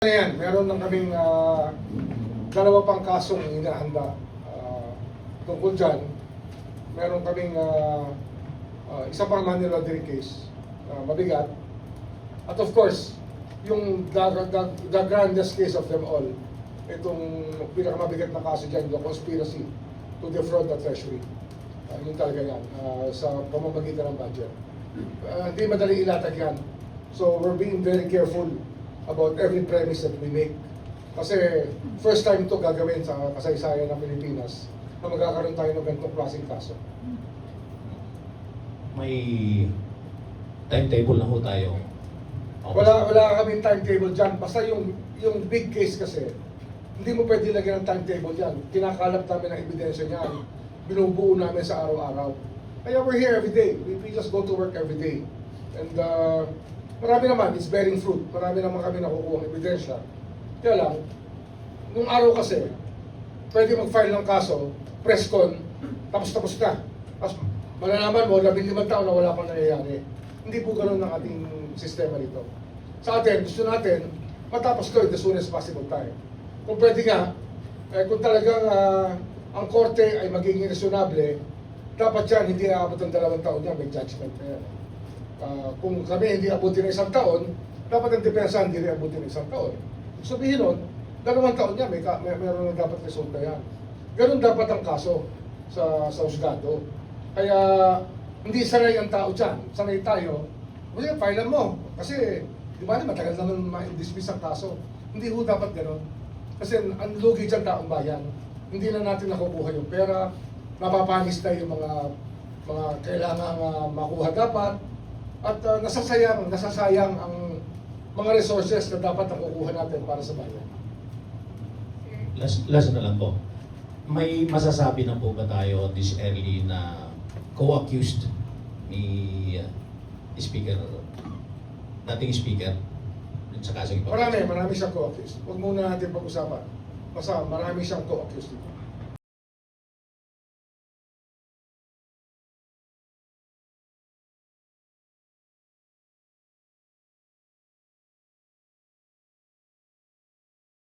Yan, meron lang kaming dalawa pang kasong hinahanda tungkol dyan. Meron kaming isa pang money laundering case, mabigat. At of course, yung the grandest case of them all, itong pinakamabigat na kaso dyan, the conspiracy to defraud the treasury. Yun talaga yan, sa pamamagitan ng budget. Hindi madali ilatag yan. So we're being very careful about every premise that we make. Kasi first time to gagawin sa kasaysayan ng Pilipinas na magkakaroon tayo ng ganitong klaseng kaso. May timetable na ho tayo. Wala kaming timetable dyan. Basta yung big case kasi, hindi mo pwede lagyan ng timetable dyan. Kinakalap namin ang ebidensya niyan. Binubuo namin sa araw-araw. Kaya we're here every day. We just go to work every day. And marami naman, it's bearing fruit. Marami naman kami nakukuha ng ebidensya. Kaya lang, nung araw kasi, pwede mag-file ng kaso, press con, tapos na. Tapos malalaman mo, 15 taon na wala pang nangyayari. Hindi po ganun ang ating sistema dito. Sa atin, gusto natin, matapos ko the soonest possible time. Kung pwede nga, kung talagang ang korte ay magiging reasonable, dapat yan, hindi aabot ng 2 taon yan, may judgment na yan. Kung kami hindi abutin ng 1 taon, dapat ang depensa hindi rin abutin ng 1 taon. Sabihin nun, 2 taon yan, meron na dapat resulta yan. Ganun dapat ang kaso sa husgado. Kaya hindi sanay ang tao dyan, sanay tayo. Kasi file mo, kasi di ba matagal naman ma-dismiss ang kaso. Hindi ho dapat ganun. Kasi ang lugi dyan taong bayan. Hindi na natin nakukuha yung pera, napapanis na yung mga kailangan makuha dapat. At nasasayang ang mga resources na dapat nakukuha natin para sa bayan. Last na lang po. May masasabi na po ba tayo this early na co-accused ni Speaker, dating Speaker, sa kasong ito? Marami siyang co-accused. Huwag muna natin pag-usapan. Basta marami siyang co-accused dito.